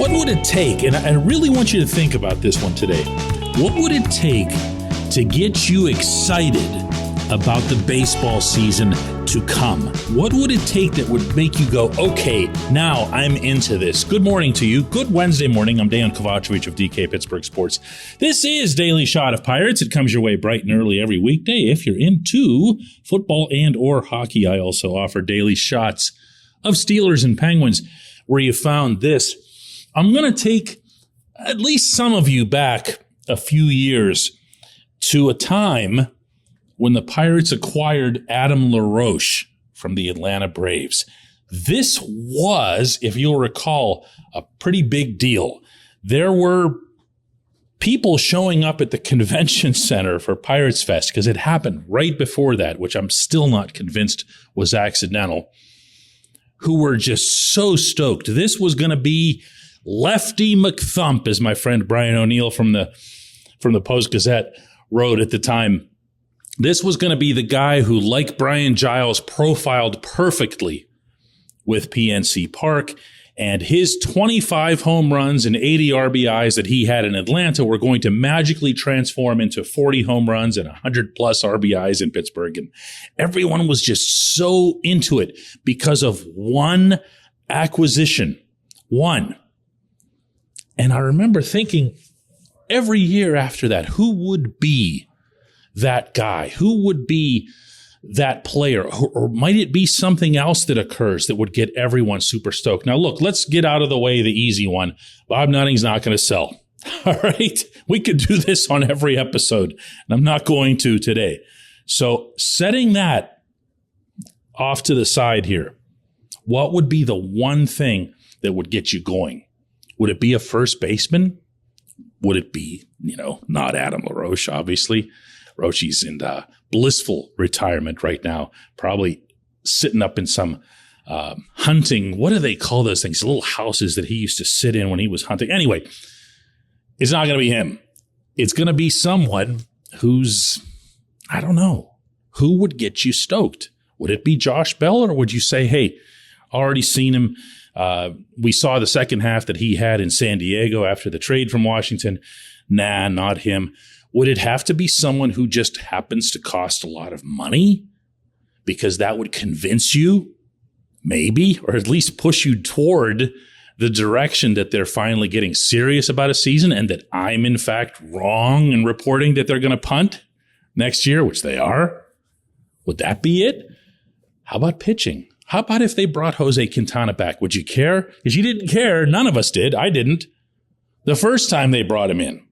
What would it take, and I really want you to think about this one today, what would it take to get you excited about the baseball season to come? What would it take that would make you go, okay, now I'm into this? Good morning to you. Good Wednesday morning. I'm Dejan Kovacevic of DK Pittsburgh Sports. This is Daily Shot of Pirates. It comes your way bright and early every weekday. If you're into football and or hockey, I also offer daily shots of Steelers and Penguins where you found this. I'm going to take at least some of you back a few years to a time when the Pirates acquired Adam LaRoche from the Atlanta Braves. This was, if you'll recall, a pretty big deal. There were people showing up at the convention center for Pirates Fest because it happened right before that, which I'm still not convinced was accidental, who were just so stoked. This was going to be Lefty McThump, as my friend Brian O'Neill from the Post-Gazette wrote at the time. This was going to be the guy who, like Brian Giles, profiled perfectly with PNC Park, and his 25 home runs and 80 RBIs that he had in Atlanta were going to magically transform into 40 home runs and 100-plus RBIs in Pittsburgh. And everyone was just so into it because of one acquisition. One. And I remember thinking every year after that, who would be that guy? Who would be that player? Or might it be something else that occurs that would get everyone super stoked? Now, look, let's get out of the way the easy one. Bob Nunning's not going to sell. All right? We could do this on every episode, and I'm not going to today. So setting that off to the side here, what would be the one thing that would get you going? Would it be a first baseman? Would it be, not Adam LaRoche, obviously. Rochi's in blissful retirement right now, probably sitting up in some hunting. What do they call those things? Little houses that he used to sit in when he was hunting. Anyway, it's not going to be him. It's going to be someone who's, I don't know, who would get you stoked? Would it be Josh Bell, or would you say, hey, already seen him? We saw the second half that he had in San Diego after the trade from Washington. Nah, not him. Would it have to be someone who just happens to cost a lot of money? Because that would convince you, maybe, or at least push you toward the direction that they're finally getting serious about a season, and that I'm, in fact, wrong in reporting that they're going to punt next year, which they are. Would that be it? How about pitching? How about if they brought Jose Quintana back? Would you care? Because you didn't care. None of us did. I didn't. The first time they brought him in.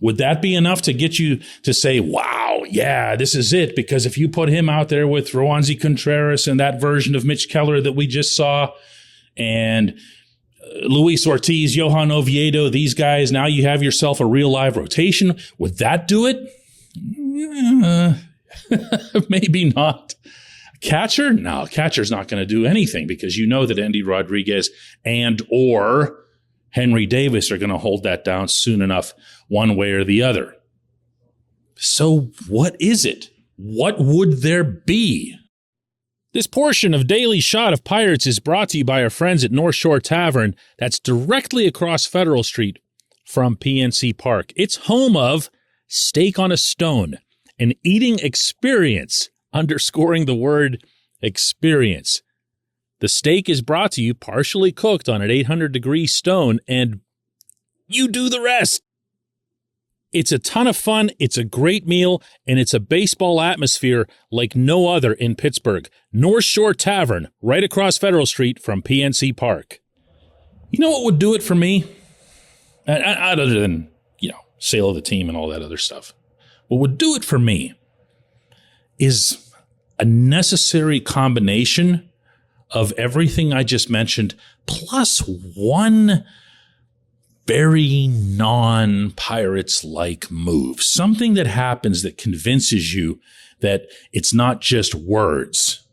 Would that be enough to get you to say, wow, yeah, this is it? Because if you put him out there with Roansy Contreras and that version of Mitch Keller that we just saw, and Luis Ortiz, Johan Oviedo, these guys, now you have yourself a real live rotation. Would that do it? Maybe not. Catcher? No, catcher's not going to do anything because you know that Andy Rodriguez and or Henry Davis are going to hold that down soon enough, one way or the other. So what is it? What would there be? This portion of Daily Shot of Pirates is brought to you by our friends at North Shore Tavern. That's directly across Federal Street from PNC Park. It's home of Steak on a Stone, an eating experience, underscoring the word experience. The steak is brought to you partially cooked on an 800-degree stone, and you do the rest. It's a ton of fun, it's a great meal, and it's a baseball atmosphere like no other in Pittsburgh. North Shore Tavern, right across Federal Street from PNC Park. You know what would do it for me? Other than, sale of the team and all that other stuff. What would do it for me is a necessary combination of everything I just mentioned, plus one very non-Pirates-like move. Something that happens that convinces you that it's not just words,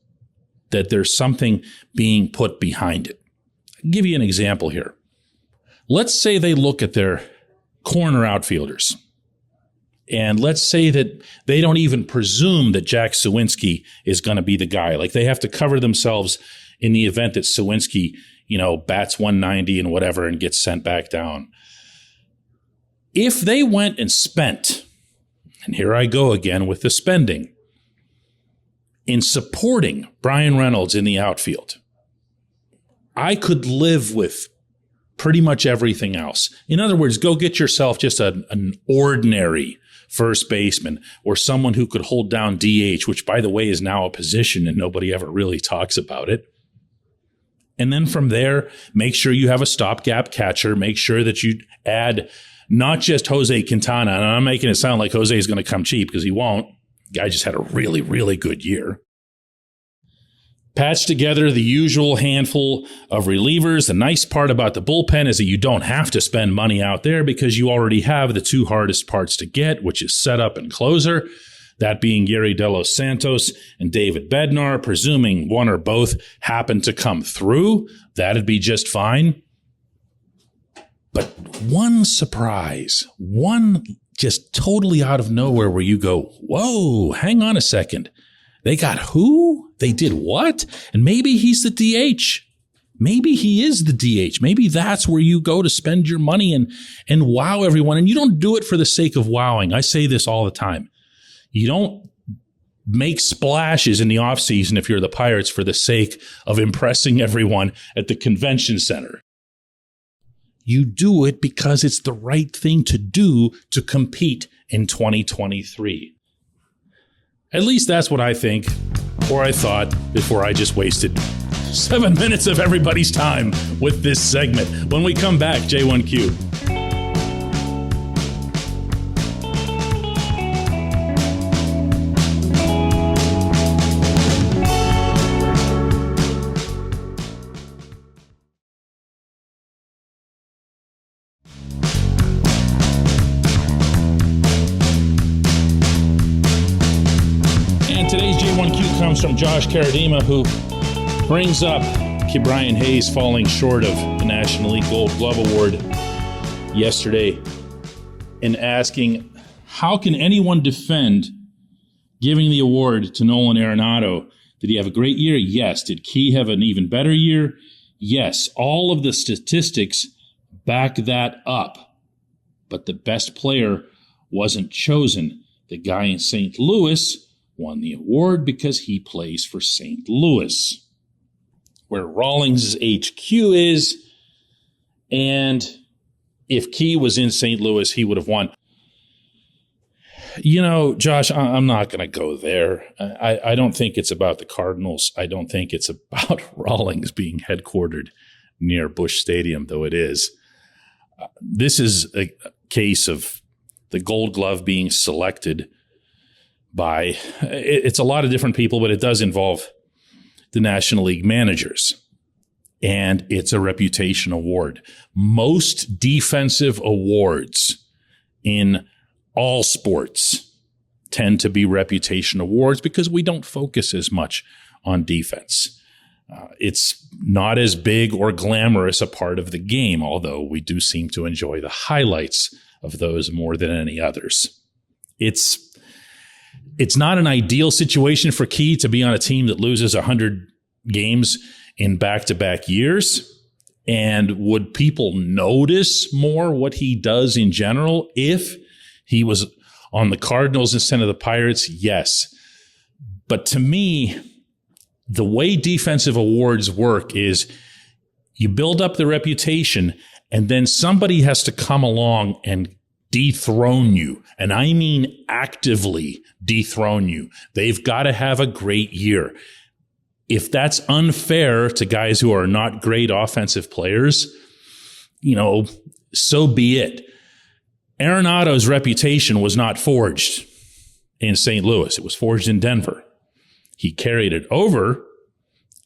that there's something being put behind it. I'll give you an example here. Let's say they look at their corner outfielders, and let's say that they don't even presume that Jack Suwinski is going to be the guy. Like, they have to cover themselves in the event that Suwinski, bats 190 and whatever and gets sent back down. If they went and spent, and here I go again with the spending, in supporting Brian Reynolds in the outfield, I could live with pretty much everything else. In other words, go get yourself just an ordinary first baseman or someone who could hold down DH, which, by the way, is now a position and nobody ever really talks about it. And then from there, make sure you have a stopgap catcher. Make sure that you add not just Jose Quintana. And I'm making it sound like Jose is going to come cheap because he won't. Guy just had a really, really good year. Patch together the usual handful of relievers. The nice part about the bullpen is that you don't have to spend money out there because you already have the two hardest parts to get, which is setup and closer. That being Yuri De Los Santos and David Bednar. Presuming one or both happen to come through, that'd be just fine. But one surprise, one just totally out of nowhere where you go, whoa, hang on a second. They got who? They did what? And maybe he's the DH. Maybe he is the DH. Maybe that's where you go to spend your money and wow everyone. And you don't do it for the sake of wowing. I say this all the time. You don't make splashes in the offseason if you're the Pirates for the sake of impressing everyone at the convention center. You do it because it's the right thing to do to compete in 2023. At least that's what I think, or I thought, before I just wasted 7 minutes of everybody's time with this segment. When we come back, J1Q. Today's J1Q comes from Josh Karadima, who brings up Ke'Bryan Hayes falling short of the National League Gold Glove Award yesterday and asking, how can anyone defend giving the award to Nolan Arenado? Did he have a great year? Yes. Did Key have an even better year? Yes. All of the statistics back that up. But the best player wasn't chosen. The guy in St. Louis won the award because he plays for St. Louis, where Rawlings' HQ is. And if Key was in St. Louis, he would have won. Josh, I'm not going to go there. I don't think it's about the Cardinals. I don't think it's about Rawlings being headquartered near Busch Stadium, though it is. This is a case of the Gold Glove being selected by, it's a lot of different people, but it does involve the National League managers. And it's a reputation award. Most defensive awards in all sports tend to be reputation awards because we don't focus as much on defense. It's not as big or glamorous a part of the game, although we do seem to enjoy the highlights of those more than any others. It's not an ideal situation for Key to be on a team that loses 100 games in back-to-back years. And would people notice more what he does in general if he was on the Cardinals instead of the Pirates? Yes. But to me, the way defensive awards work is you build up the reputation and then somebody has to come along and dethrone you. And I mean actively dethrone you. They've got to have a great year. If that's unfair to guys who are not great offensive players, so be it. Arenado's reputation was not forged in St. Louis. It was forged in Denver. He carried it over,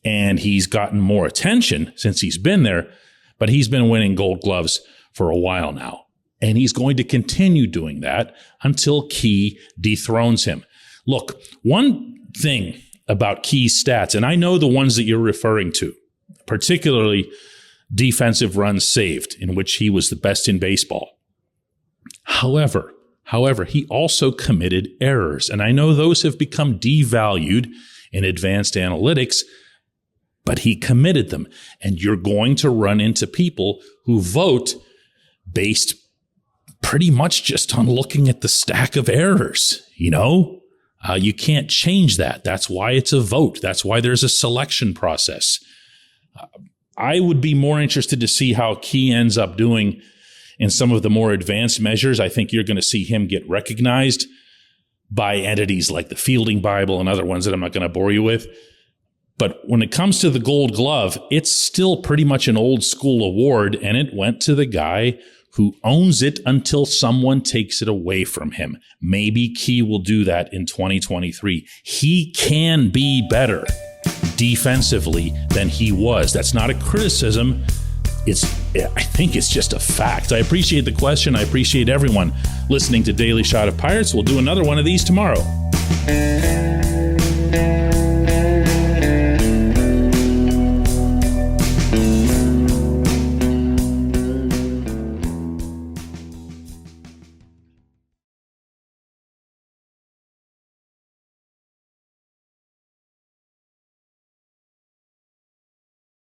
and he's gotten more attention since he's been there, but he's been winning Gold Gloves for a while now. And he's going to continue doing that until Key dethrones him. Look, one thing about Key's stats, and I know the ones that you're referring to, particularly defensive runs saved, in which he was the best in baseball. However, he also committed errors. And I know those have become devalued in advanced analytics, but he committed them. And you're going to run into people who vote based pretty much just on looking at the stack of errors. You can't change that. That's why it's a vote. That's why there's a selection process. I would be more interested to see how Key ends up doing in some of the more advanced measures. I think you're going to see him get recognized by entities like the Fielding Bible and other ones that I'm not going to bore you with. But when it comes to the Gold Glove, it's still pretty much an old school award, and it went to the guy who owns it until someone takes it away from him. Maybe Key will do that in 2023. He can be better defensively than he was. That's not a criticism. I think it's just a fact. I appreciate the question. I appreciate everyone listening to Daily Shot of Pirates. We'll do another one of these tomorrow.